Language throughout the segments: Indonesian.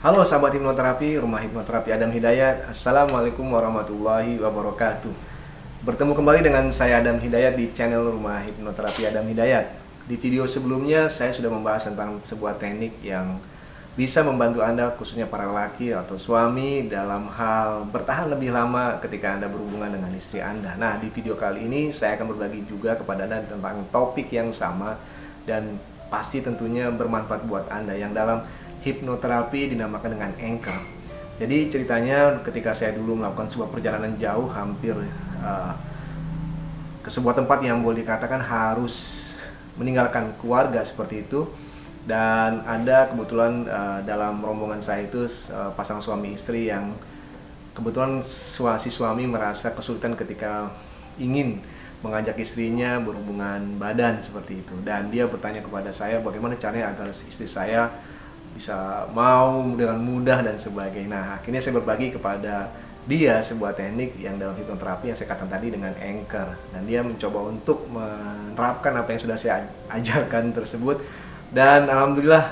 Halo sahabat hipnoterapi, Rumah Hipnoterapi Adam Hidayat. Assalamualaikum warahmatullahi wabarakatuh. Bertemu kembali dengan saya Adam Hidayat di channel Rumah Hipnoterapi Adam Hidayat. Di video sebelumnya saya sudah membahas tentang sebuah teknik yang bisa membantu Anda, khususnya para laki atau suami, dalam hal bertahan lebih lama ketika Anda berhubungan dengan istri Anda. Nah, di video kali ini saya akan berbagi juga kepada Anda tentang topik yang sama dan pasti tentunya bermanfaat buat Anda, yang dalam hipnoterapi dinamakan dengan anchor. Jadi ceritanya ketika saya dulu melakukan sebuah perjalanan jauh, hampir ke sebuah tempat yang boleh dikatakan harus meninggalkan keluarga seperti itu. Dan ada kebetulan dalam rombongan saya itu pasangan suami istri yang kebetulan si suami merasa kesulitan ketika ingin mengajak istrinya berhubungan badan seperti itu. Dan dia bertanya kepada saya bagaimana caranya agar istri saya bisa mau dengan mudah dan sebagainya. Nah, akhirnya saya berbagi kepada dia sebuah teknik yang dalam hipnoterapi yang saya katakan tadi dengan anchor, dan dia mencoba untuk menerapkan apa yang sudah saya ajarkan tersebut. Dan alhamdulillah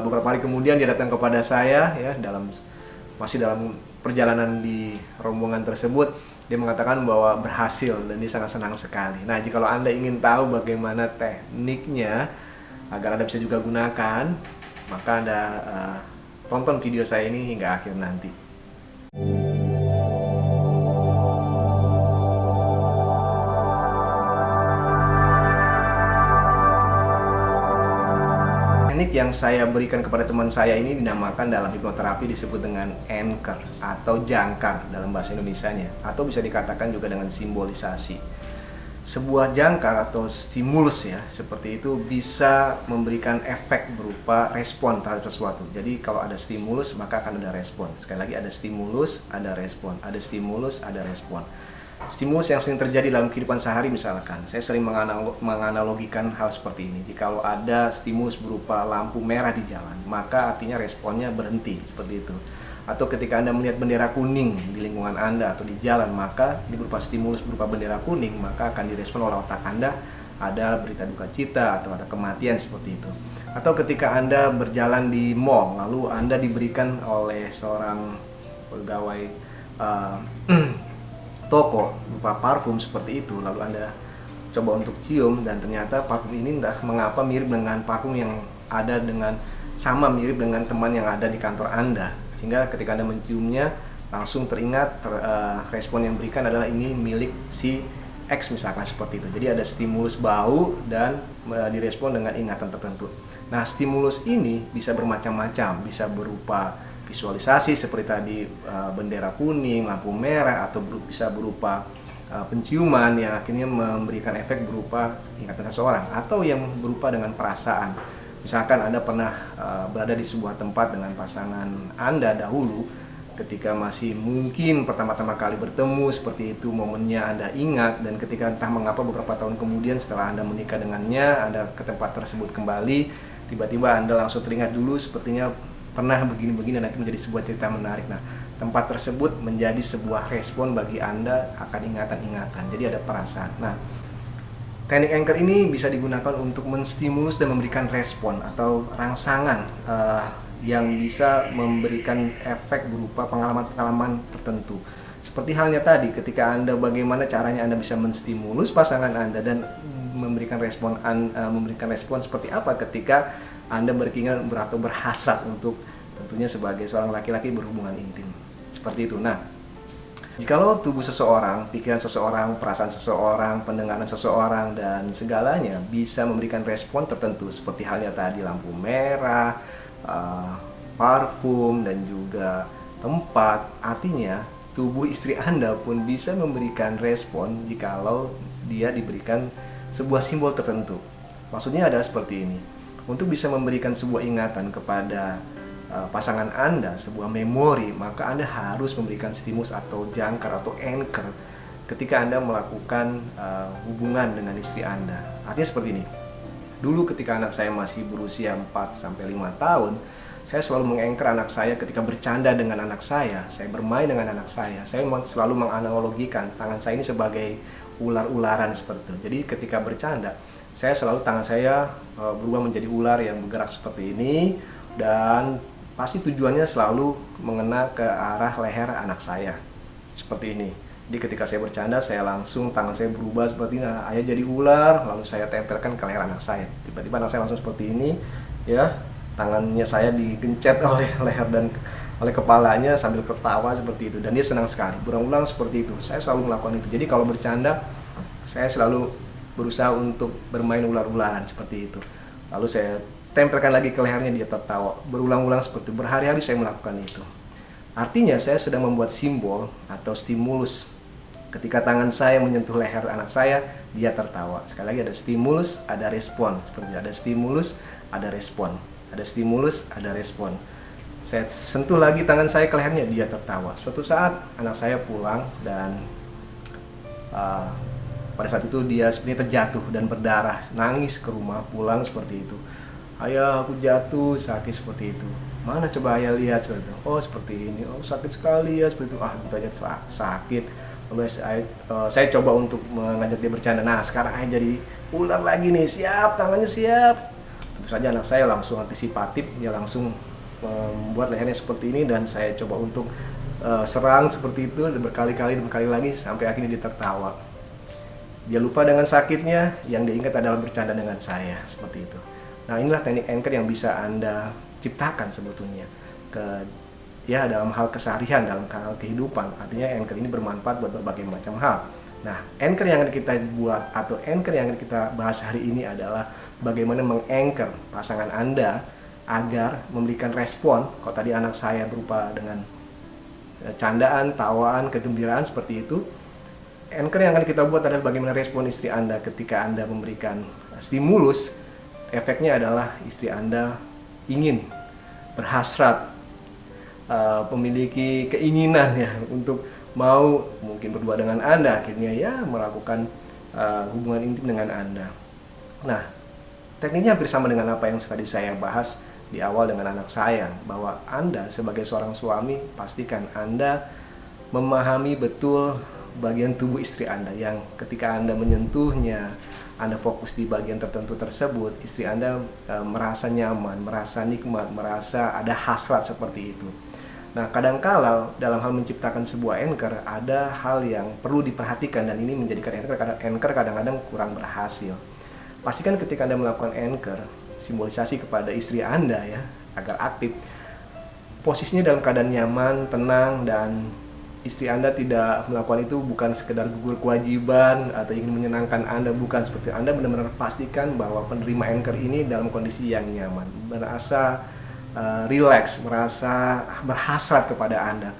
beberapa hari kemudian dia datang kepada saya ya, masih dalam perjalanan di rombongan tersebut. Dia mengatakan bahwa berhasil dan dia sangat senang sekali. Nah, jika Anda ingin tahu bagaimana tekniknya agar Anda bisa juga gunakan, maka Anda tonton video saya ini hingga akhir nanti. Teknik yang saya berikan kepada teman saya ini dinamakan dalam hipnoterapi disebut dengan anchor atau jangkar dalam bahasa Indonesianya, atau bisa dikatakan juga dengan simbolisasi. Sebuah jangkar atau stimulus ya seperti itu bisa memberikan efek berupa respon terhadap sesuatu. Jadi kalau ada stimulus maka akan ada respon. Sekali lagi, ada stimulus, ada respon. Ada stimulus, ada respon. Stimulus yang sering terjadi dalam kehidupan sehari, misalkan saya sering menganalogikan hal seperti ini. Jika ada stimulus berupa lampu merah di jalan, maka artinya responnya berhenti, seperti itu. Atau ketika Anda melihat bendera kuning di lingkungan Anda atau di jalan, maka ini berupa stimulus berupa bendera kuning, maka akan direspon oleh otak Anda ada berita duka cita atau ada kematian, seperti itu. Atau ketika Anda berjalan di mall, lalu Anda diberikan oleh seorang pegawai toko berupa parfum seperti itu, lalu Anda coba untuk cium, dan ternyata parfum ini entah mengapa mirip dengan parfum yang ada mirip dengan teman yang ada di kantor Anda, sehingga ketika Anda menciumnya langsung teringat respon yang berikan adalah ini milik si X, misalkan seperti itu. Jadi ada stimulus bau dan direspon dengan ingatan tertentu. Nah, stimulus ini bisa bermacam-macam, bisa berupa visualisasi seperti tadi bendera kuning, lampu merah, atau bisa berupa penciuman yang akhirnya memberikan efek berupa ingatan seseorang, atau yang berupa dengan perasaan. Misalkan Anda pernah berada di sebuah tempat dengan pasangan Anda dahulu, ketika masih mungkin pertama-tama kali bertemu seperti itu, momennya Anda ingat, dan ketika entah mengapa beberapa tahun kemudian setelah Anda menikah dengannya, Anda ke tempat tersebut kembali, tiba-tiba Anda langsung teringat dulu sepertinya pernah begini-begini, dan itu menjadi sebuah cerita menarik. Nah, tempat tersebut menjadi sebuah respon bagi Anda akan ingatan-ingatan, jadi ada perasaan. Nah, teknik anchor ini bisa digunakan untuk menstimulus dan memberikan respon atau rangsangan yang bisa memberikan efek berupa pengalaman-pengalaman tertentu. Seperti halnya tadi, ketika Anda bagaimana caranya Anda bisa menstimulus pasangan Anda dan memberikan respon seperti apa ketika Anda berkeinginan atau berhasrat untuk tentunya sebagai seorang laki-laki berhubungan intim. Seperti itu. Nah, jikalau tubuh seseorang, pikiran seseorang, perasaan seseorang, pendengaran seseorang, dan segalanya bisa memberikan respon tertentu seperti halnya tadi lampu merah, parfum, dan juga tempat, artinya tubuh istri Anda pun bisa memberikan respon jikalau dia diberikan sebuah simbol tertentu. Maksudnya adalah seperti ini. Untuk bisa memberikan sebuah ingatan kepada pasangan Anda, sebuah memori, maka Anda harus memberikan stimulus atau jangkar atau anchor ketika Anda melakukan hubungan dengan istri Anda. Artinya seperti ini. Dulu ketika anak saya masih berusia 4-5 tahun, saya selalu mengangker anak saya ketika bercanda dengan anak saya bermain dengan anak saya selalu menganalogikan tangan saya ini sebagai ular-ularan seperti itu. Jadi ketika bercanda, tangan saya berubah menjadi ular yang bergerak seperti ini, dan pasti tujuannya selalu mengena ke arah leher anak saya. Seperti ini. Jadi ketika saya bercanda, saya langsung tangan saya berubah seperti ini. Ayah jadi ular, lalu saya tempelkan ke leher anak saya. Tiba-tiba anak saya langsung seperti ini, ya. Tangannya saya digencet oleh leher dan oleh kepalanya sambil ketawa seperti itu, dan dia senang sekali. Berulang-ulang seperti itu. Saya selalu melakukan itu. Jadi kalau bercanda, saya selalu berusaha untuk bermain ular-ularan seperti itu. Lalu saya tempelkan lagi ke lehernya, dia tertawa. Berulang-ulang seperti itu. Berhari-hari saya melakukan itu. Artinya saya sedang membuat simbol atau stimulus. Ketika tangan saya menyentuh leher anak saya, dia tertawa. Sekali lagi, ada stimulus, ada respon. Seperti ada stimulus, ada respon. Ada stimulus, ada respon. Saya sentuh lagi tangan saya ke lehernya, dia tertawa. Suatu saat anak saya pulang dan pada saat itu dia sebenarnya terjatuh dan berdarah, nangis ke rumah, pulang seperti itu. Ayah, aku jatuh, sakit seperti itu. Mana coba ayah lihat seperti itu. Oh, seperti ini. Oh, sakit sekali ya seperti itu. Ah, ditanya sakit. Lalu saya coba untuk mengajak dia bercanda. Nah, sekarang ayah jadi ular lagi nih. Siap, tangannya siap. Tentu saja anak saya langsung antisipatif, dia langsung membuat lehernya seperti ini, dan saya coba untuk serang seperti itu berkali-kali lagi sampai akhirnya dia tertawa. Dia lupa dengan sakitnya, yang diingat adalah bercanda dengan saya seperti itu. Nah, inilah teknik anchor yang bisa Anda ciptakan sebetulnya dalam hal keseharian, dalam hal kehidupan. Artinya anchor ini bermanfaat buat berbagai macam hal. Nah, anchor yang akan kita buat atau anchor yang akan kita bahas hari ini adalah bagaimana menganchor pasangan Anda agar memberikan respon. Kalau tadi anak saya berupa dengan candaan, tawaan, kegembiraan seperti itu, anchor yang akan kita buat adalah bagaimana respon istri Anda ketika Anda memberikan stimulus. Efeknya adalah istri Anda ingin, berhasrat, memiliki keinginan ya untuk mau mungkin berdua dengan Anda, akhirnya ya melakukan hubungan intim dengan Anda. Nah, tekniknya hampir sama dengan apa yang tadi saya bahas di awal dengan anak saya, bahwa Anda sebagai seorang suami, pastikan Anda memahami betul bagian tubuh istri Anda yang ketika Anda menyentuhnya, Anda fokus di bagian tertentu tersebut, istri Anda merasa nyaman, merasa nikmat, merasa ada hasrat seperti itu. Nah, kadangkala dalam hal menciptakan sebuah anchor ada hal yang perlu diperhatikan, dan ini menjadikan anchor kadang-kadang kurang berhasil. Pastikan ketika Anda melakukan anchor, simbolisasi kepada istri Anda ya, agar aktif, posisinya dalam keadaan nyaman, tenang, dan istri Anda tidak melakukan itu bukan sekedar gugur kewajiban atau ingin menyenangkan Anda, bukan seperti itu. Anda benar-benar pastikan bahwa penerima anchor ini dalam kondisi yang nyaman, merasa relax, merasa berhasrat kepada Anda.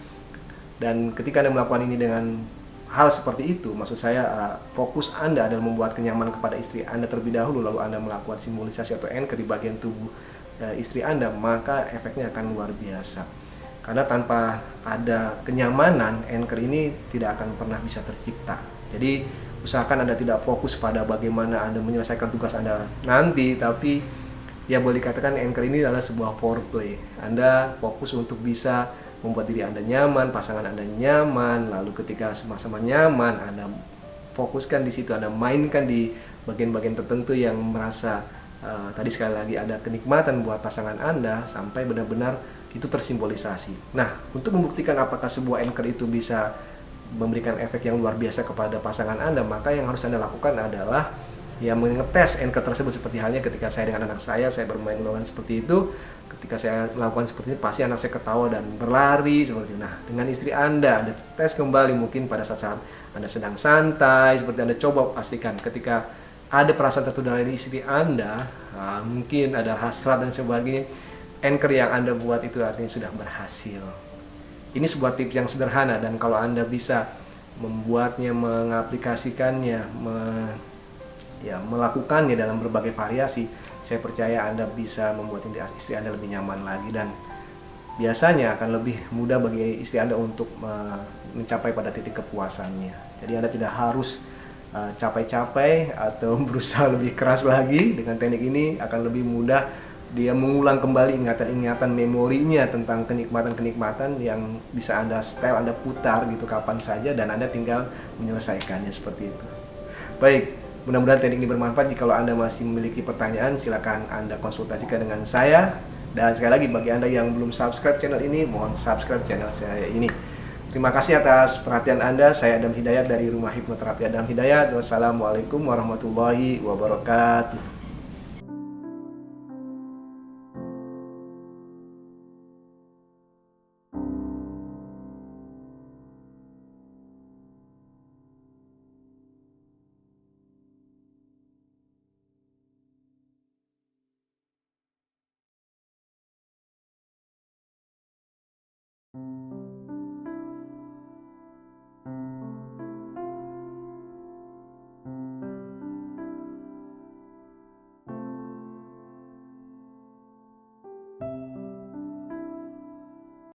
Dan ketika Anda melakukan ini dengan hal seperti itu, maksud saya fokus Anda adalah membuat kenyamanan kepada istri Anda terlebih dahulu, lalu Anda melakukan simbolisasi atau anchor di bagian tubuh istri Anda, maka efeknya akan luar biasa. Karena tanpa ada kenyamanan, anchor ini tidak akan pernah bisa tercipta. Jadi usahakan Anda tidak fokus pada bagaimana Anda menyelesaikan tugas Anda nanti, tapi ya boleh dikatakan anchor ini adalah sebuah foreplay. Anda fokus untuk bisa membuat diri Anda nyaman, pasangan Anda nyaman, lalu ketika sama-sama nyaman, Anda fokuskan di situ, Anda mainkan di bagian-bagian tertentu yang merasa tadi sekali lagi ada kenikmatan buat pasangan Anda sampai benar-benar itu tersimbolisasi. Nah, untuk membuktikan apakah sebuah anchor itu bisa memberikan efek yang luar biasa kepada pasangan Anda, maka yang harus Anda lakukan adalah ya mengetes anchor tersebut. Seperti halnya ketika saya dengan anak saya bermain ulangan seperti itu. Ketika saya melakukan seperti ini, pasti anak saya ketawa dan berlari seperti itu. Nah, dengan istri Anda tes kembali mungkin pada saat Anda sedang santai, seperti Anda coba pastikan ketika ada perasaan tertentu dari istri Anda, mungkin ada hasrat dan sebagainya, anchor yang Anda buat itu artinya sudah berhasil. Ini sebuah tips yang sederhana, dan kalau Anda bisa membuatnya, mengaplikasikannya, melakukannya dalam berbagai variasi, saya percaya Anda bisa membuat istri Anda lebih nyaman lagi, dan biasanya akan lebih mudah bagi istri Anda untuk mencapai pada titik kepuasannya. Jadi Anda tidak harus capek-capek atau berusaha lebih keras lagi. Dengan teknik ini akan lebih mudah dia mengulang kembali ingatan-ingatan memorinya tentang kenikmatan-kenikmatan yang bisa Anda setel, Anda putar gitu kapan saja, dan Anda tinggal menyelesaikannya seperti itu. Baik, mudah-mudahan teknik ini bermanfaat. Jika Anda masih memiliki pertanyaan, silakan Anda konsultasikan dengan saya. Dan sekali lagi bagi Anda yang belum subscribe channel ini, mohon subscribe channel saya ini. Terima kasih atas perhatian Anda. Saya Adam Hidayat dari Rumah Hipnoterapi Adam Hidayat. Wassalamualaikum warahmatullahi wabarakatuh.